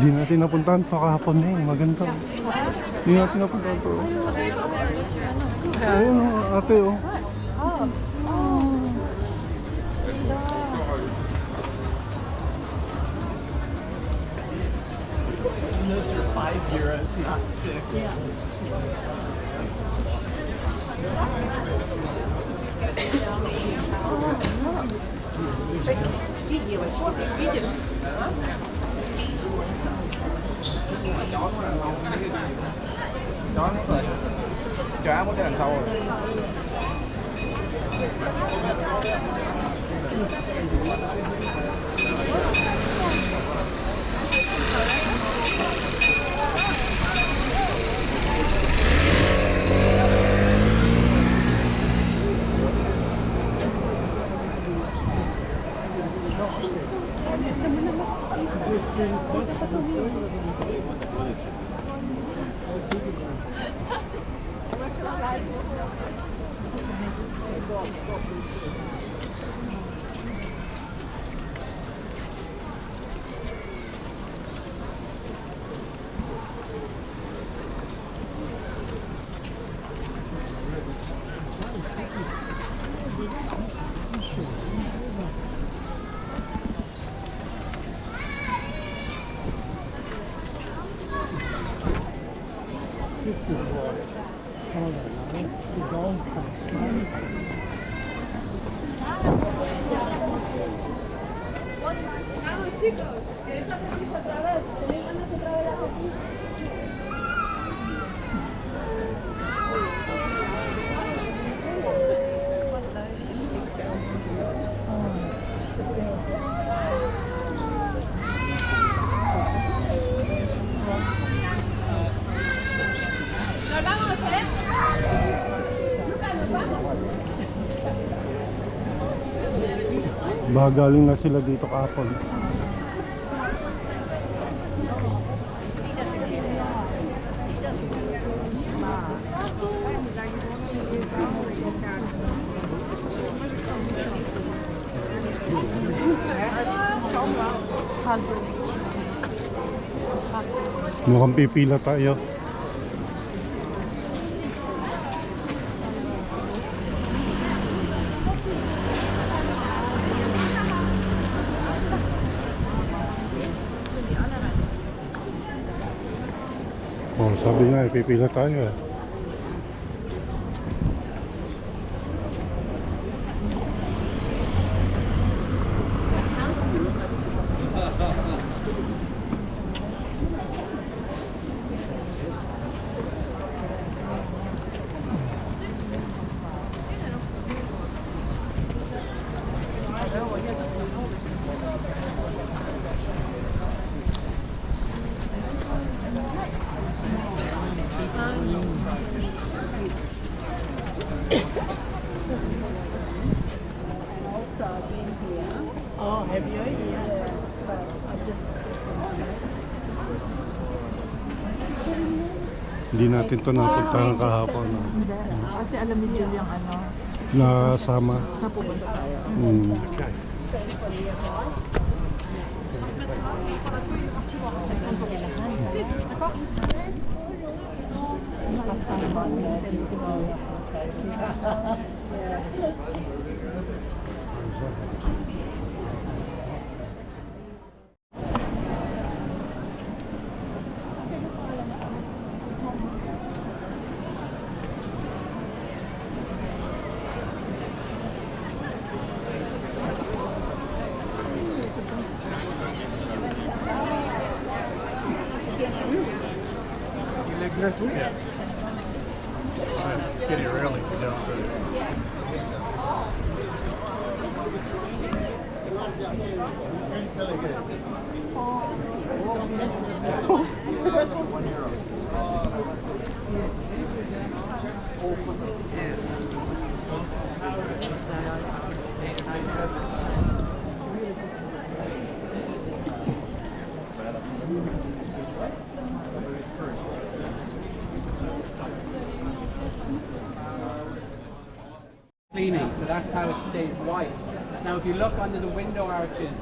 Hindi natin napuntahan to kahapon eh. Maganda. Hindi natin napuntahan to. Ayun o, ate o. Those are €5, not 6. Yeah. Chờ áo có đằng sau rồi. This is what the golf course, right? Chicos, ¿quieres hacer pis otra vez? ¿Tenéis ganas otra vez de hacer pis? ¿Nos vamos, Lucas, ¿nos vamos? Galing na sila dito kahapon. Mukhang pipila tayo. Oh, sabi nga, pipila tayo eh. Oh, have you? Yeah. But I just... Hindi natin to napuntahan kahapon. Kasi alam ni Jill yung ano, Nasama. napupunta tayo. Nakasama niya. Yeah. It's getting early to go. Cleaning, so that's how it stays white. Now if you look under the window arches,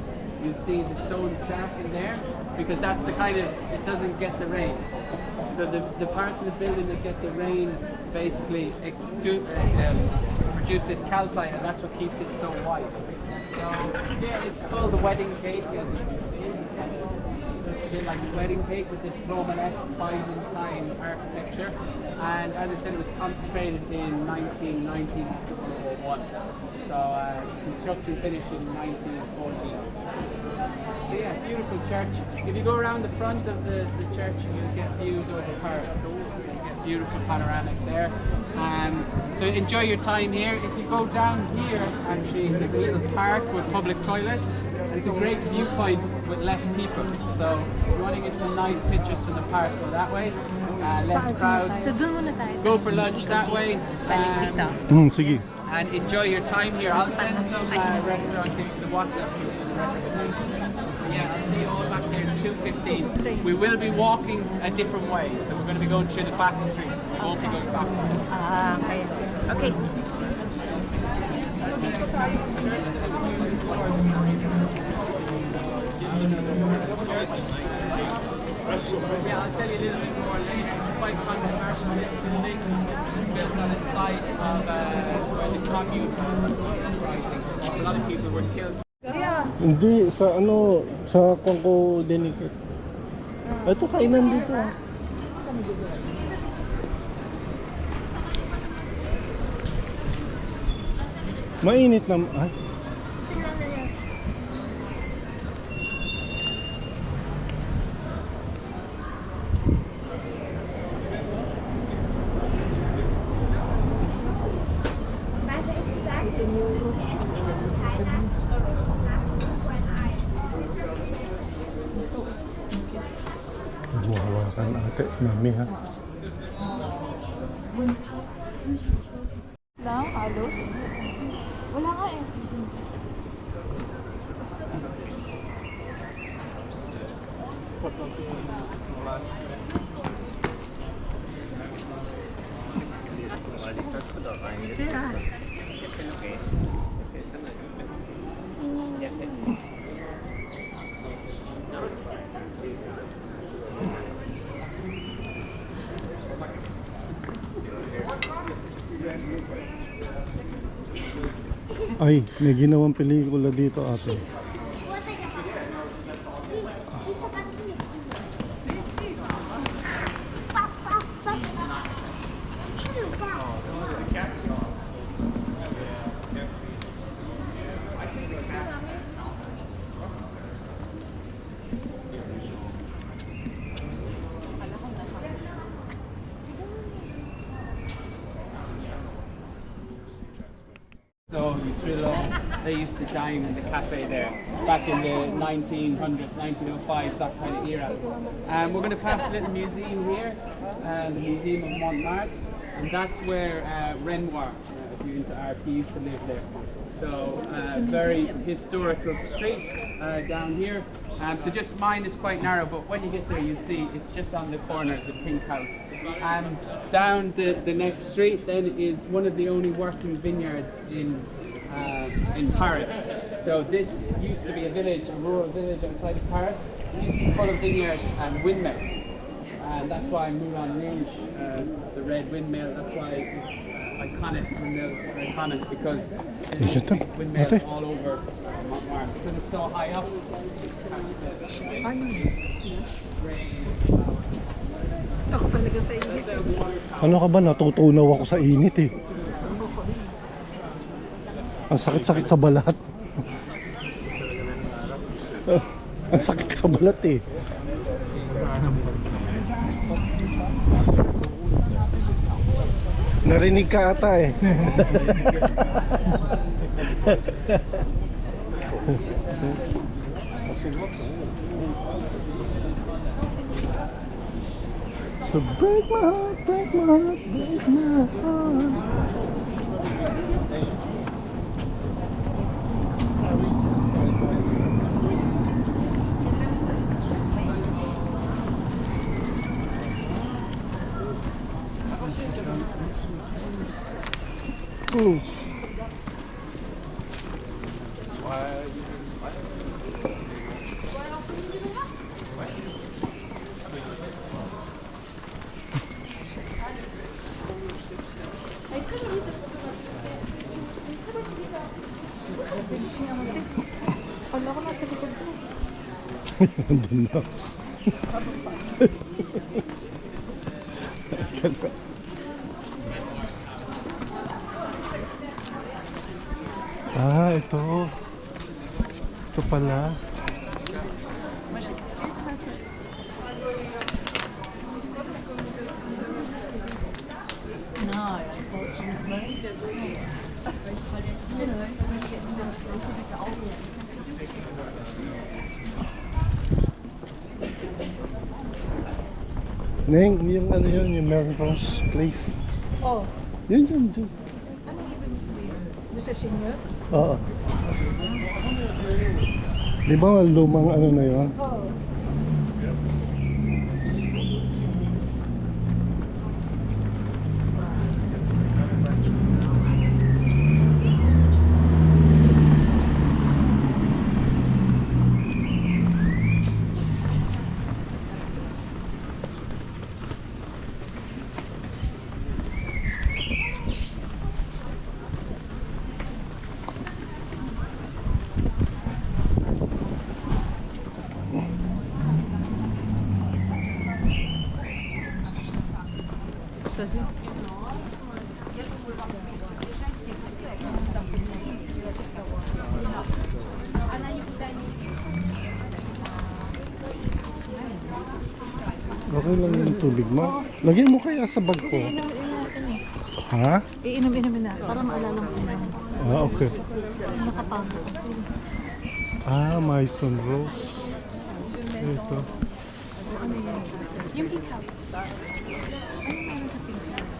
you see the stone stack in there, because that's the kind of, it doesn't get the rain. So the parts of the building that get the rain basically produce this calcite, and that's what keeps it so white. So yeah, it's called the wedding cake, as you can see. It's a bit like a wedding cake with this Romanesque Byzantine architecture, and as I said, it was concentrated in 1901. So construction finished in 1914. So yeah, beautiful church. If you go around the front of the church, you'll get views over Paris. You get beautiful panoramic there. So enjoy your time here. If you go down here, actually, there's a little park with public toilets. It's a great viewpoint with less people. So if you want to get some nice pictures from the park, go that way. Less crowds. So dun muna tayo. Go for lunch that way. Sige. And enjoy your time here. I'll send some restaurants into the WhatsApp group for the rest of the night. Yeah, I'll see you all back there at 2:15. We will be walking a different way, so we're going to be going through the back streets. We won't be going back. Okay. Okay. Yeah, I'll tell you a little bit more later. It's quite controversial, this building. It's built on the site of where the commune uprising. A lot of people were killed. Hindi, sa ano, sa Kongko Delicate. Ito, kainan dito. Mainit na. Ay. Buhawakan ate, mami ha. Wala, halo. Wala nga eh. Ay, may ginawang pelikula dito ate. So they used to dine in the cafe there back in the 1900s, 1905, that kind of era. We're going to pass a little museum here, the Museum of Montmartre, and that's where Renoir, if you're into art, he used to live there. So very historical street down here. So just mind it's quite narrow, but when you get there you see it's just on the corner of the Pink House. And down the next street then is one of the only working vineyards in Paris. So this used to be a village, a rural village outside of Paris. It used to be full of vineyards and windmills. And that's why Moulin Rouge, the red windmill, that's why it's iconic. Windmills are iconic because there's windmills all over Montmartre. Because it's so high up. Ako talaga sa inyo. Ano ka ba? Natutunaw ako sa init eh. Ang sakit-sakit sa balat. Ang sakit sa balat eh. Narinig ka ata eh. So break my heart, break my heart, break my heart. Andun na. Ah, ito. Ito pala. No, unfortunately. Neng, yung ano yun, yung Melrose Place. Oh, Yun, yun, yun. doon sa senior? Oo. Di ba lumang ano na yun? Oh. Okay lang yung tubig mo. Lagyan mo kaya sa bag ko. Iinumin natin eh. Ha? Iinumin na para maalala mo na. Ah, okay. Nakapago kasi. Ah, Maison Rose. Ito. Ano yan? Yung pink house. Ano meron sa pink house?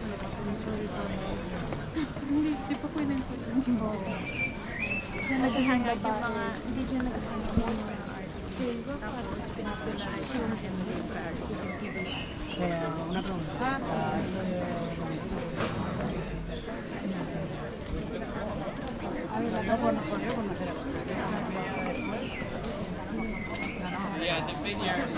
I'm sorry for Hindi, di pa pwede po. Diyan naghahangad yung mga, hindi dyan nag-asama yung mga arts. Tapos pinapularize yung TV. Kaya, una pa Yeah, the vineyard.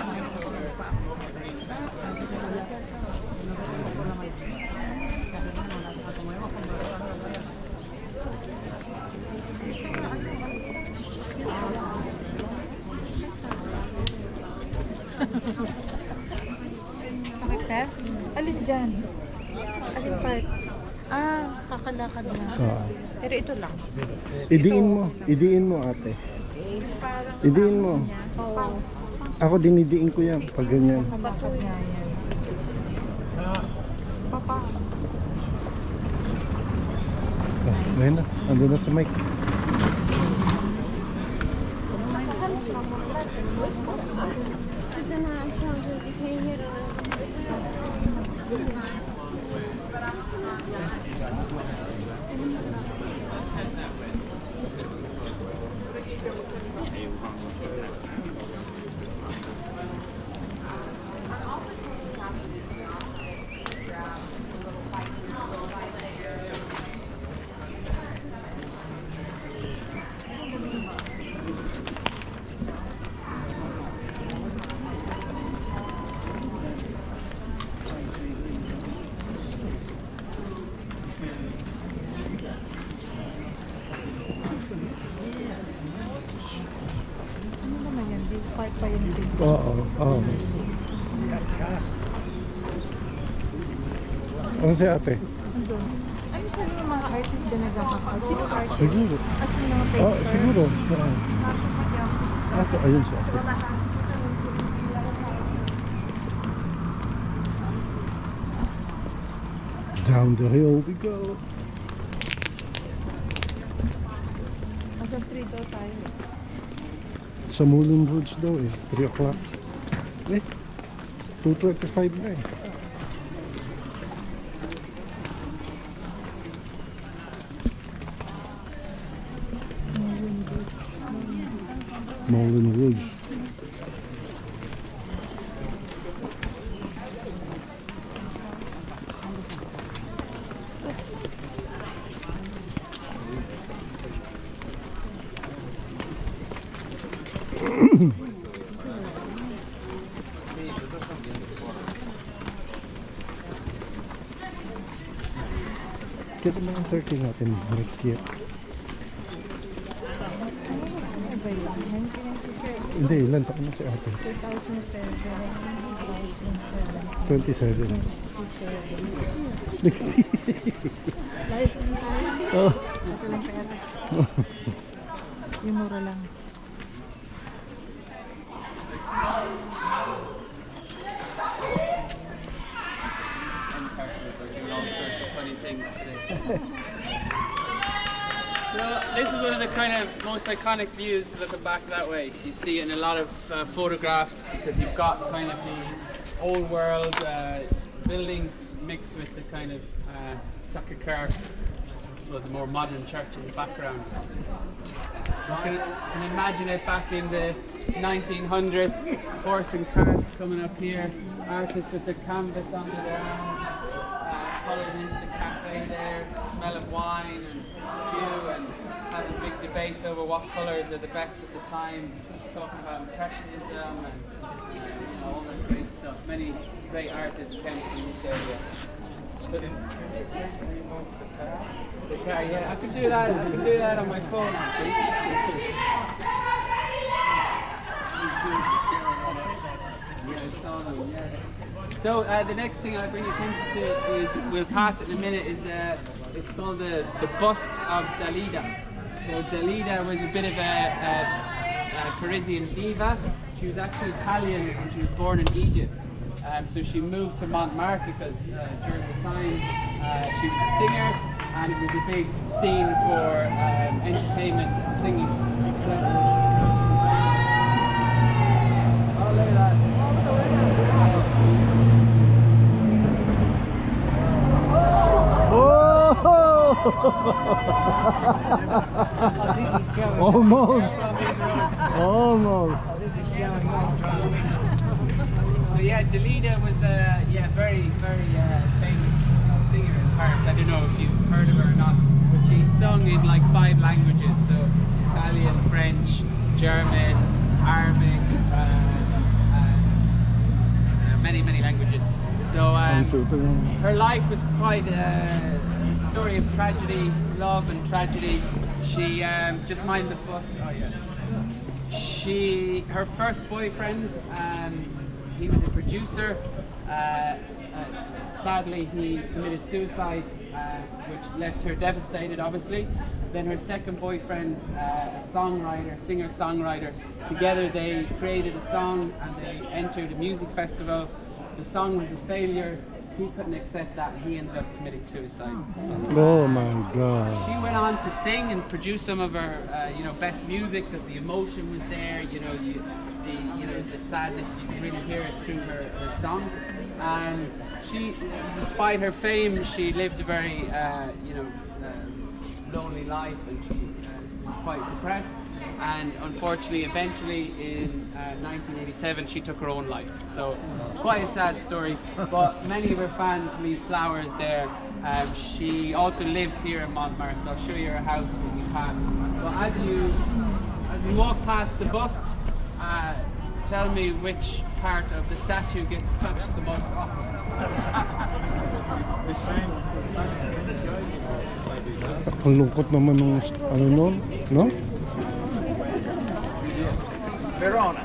Bakit ka? Alin dyan? Alin part? Ah, kakalakad na. Ah. Pero ito lang. Idiin mo ate. Idiin mo. Oo. Ako dinidiin ko yan pag ganyan. Kakalakad nga yan. Papa. Ah, ayun na, andun na sa mic. Ano naman yan? Big part pa yung big. Oo, oo. Ano si ate? Andun. Ano sabi ng mga artist dyan nagkakakaot? Sino artist? Siguro. As in mga paper? Oh, siguro. Oo. Kaso, ayun siya. Down the hill we go. Hanggang 3 daw tayo. Sa Moulin Rouge daw eh. 3 o'clock. Eh, 2:25 na eh. Moulin Rouge. Kaya naman ang circle natin next year. Ano ba yun? 1996. Hindi, ilan taon na si ate? 2007. 27. 27. 60. Dahil sa tayo. Oh. Ito lang pera. Yung mura lang. All sorts of funny things today. So this is one of the kind of most iconic views looking back that way. You see it in a lot of photographs because you've got kind of the old world buildings mixed with the kind of Sacré-Cœur, I suppose a more modern church in the background. You can imagine it back in the 1900s, horse and carts coming up here, artists with their canvas under their arms, following into the cafe there, smell of wine and stew, and having big debates over what colours are the best at the time, talking about impressionism and all that great stuff. Many great artists came from this area. So, the car, yeah, I can do that on my phone actually. So the next thing I bring attention to is, we'll pass it in a minute, is it's called the bust of Dalida. So Dalida was a bit of a Parisian diva. She was actually Italian and she was born in Egypt. So she moved to Montmartre because during the time she was a singer and it was a big scene for entertainment and singing. Oh, look at that. Almost. Almost. So yeah, Dalida was a very famous singer in Paris. I don't know if you've heard of her or not, but she sung in like 5 languages, so Italian, French, German, Arabic, many languages. So her life was quite a story of tragedy, love and tragedy. She just mind the bus. Oh yeah. Her first boyfriend, he was a producer. Sadly, he committed suicide, which left her devastated, obviously. Then her second boyfriend, a songwriter, singer-songwriter, together they created a song and they entered a music festival. The song was a failure. He couldn't accept that. He ended up committing suicide. Oh my God. She went on to sing and produce some of her, best music because the emotion was there. The sadness, you could really hear it through her song. And she, despite her fame, she lived a very, lonely life, and she was quite depressed. And unfortunately, eventually in 1987, she took her own life. So quite a sad story, but many of her fans leave flowers there. She also lived here in Montmartre, so I'll show you her house when we pass. But as we walk past the bust, tell me which part of the statue gets touched the most often. Ang lungkot naman ng ano nun, no? Verona.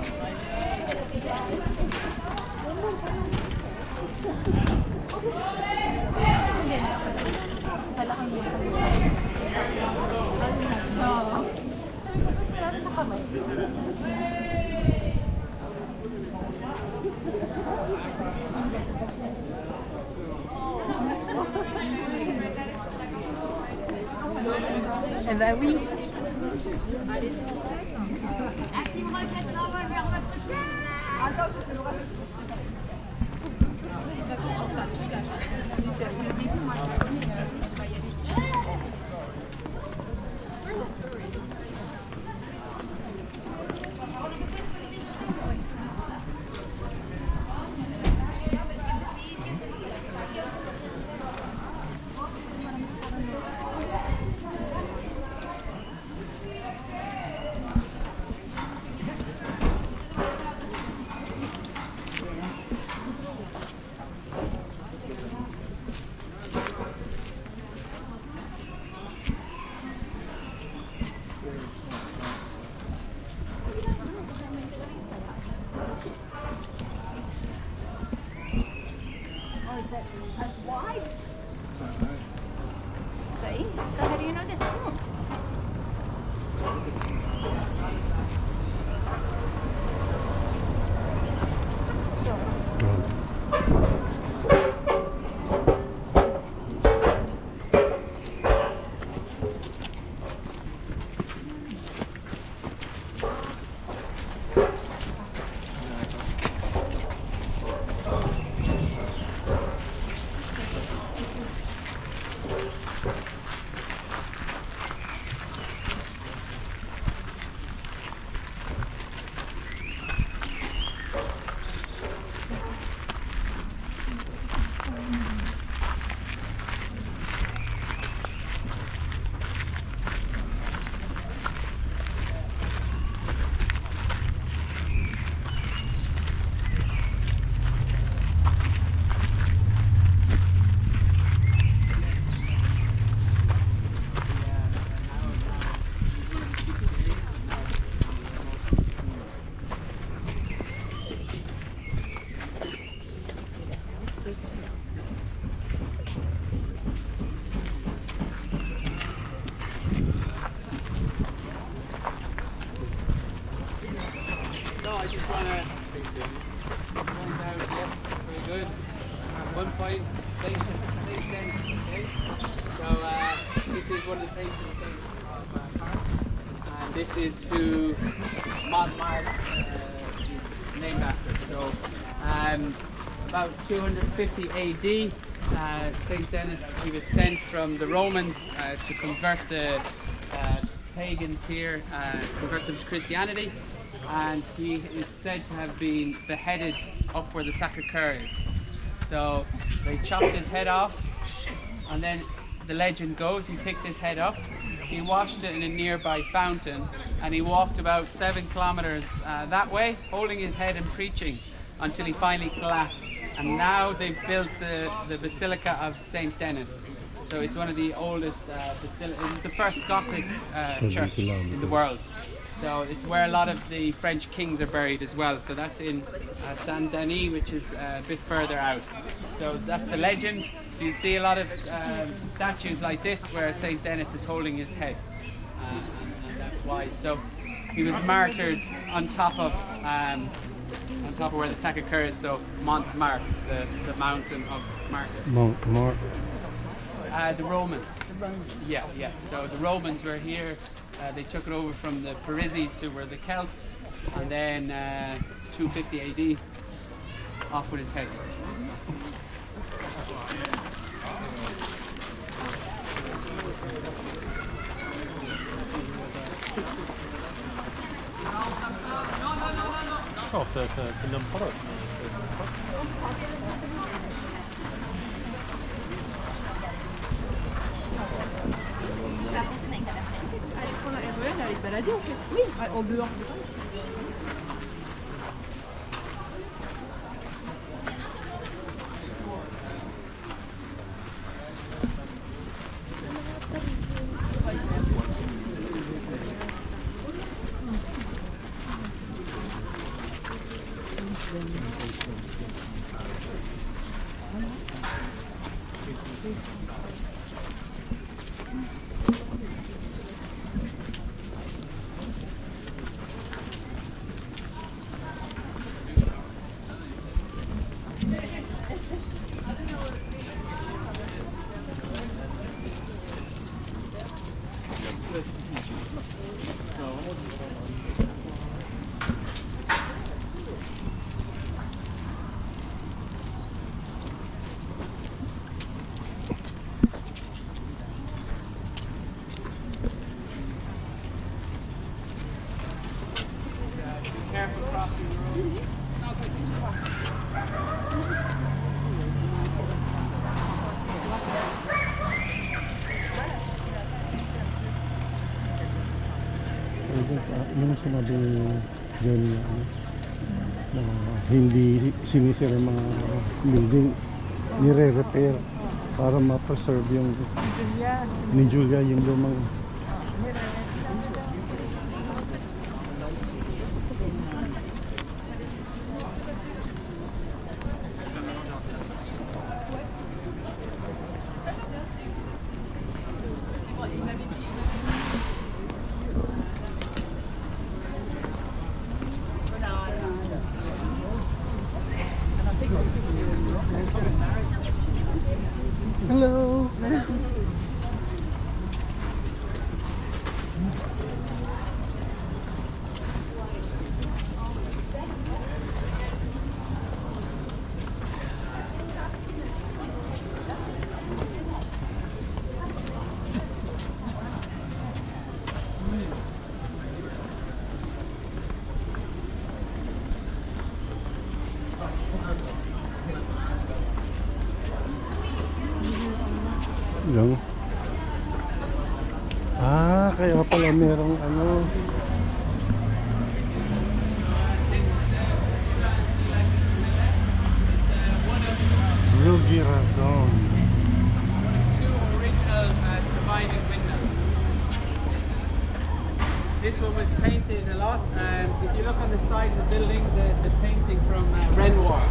Eh ben oui. See? So how do you know this? Oh. So I just want to point out, yes, very good. At one point, Saint Denis, okay? So this is one of the patron saints of Paris, and this is who Montmartre is named after. So about 250 AD, Saint Denis, he was sent from the Romans to convert the pagans here, convert them to Christianity. And he is said to have been beheaded up where the Sacré-Cœur is. So they chopped his head off, and then the legend goes he picked his head up, he washed it in a nearby fountain, and he walked about 7 kilometers that way, holding his head and preaching until he finally collapsed. And now they've built the Basilica of Saint Denis. So it's one of the oldest basilicas. It was the first Gothic church in the world. So it's where a lot of the French kings are buried as well. So that's in Saint Denis, which is a bit further out. So that's the legend. So you see a lot of statues like this where Saint Denis is holding his head, and that's why. So he was martyred on top of where the Sacré-Cœur is. So Mont Marte, the mountain of Martyr. Mont Marte. The Romans. Yeah. So the Romans were here. They took it over from the Parisians, who were the Celts, and then 250 AD, off with his head. Oh, c'est n'importe. Aller se balader en fait, oui, en dehors. Careful crossing the road. Yung sinabi ni John na hindi sinisira yung mga building, nire-repair para ma-preserve yung ni Julia yung lumang. Hello! Yung. Ah, kaya pala merong ano. Rugi Radon. Two original surviving windows. This one was painted a lot, and if you look on the side of the building, the painting from Renoir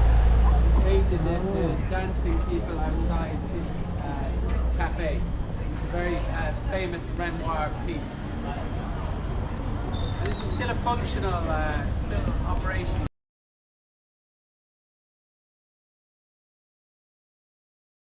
painted the dancing people outside this cafe. It's a very famous Renoir piece. And this is still a functional, still operational.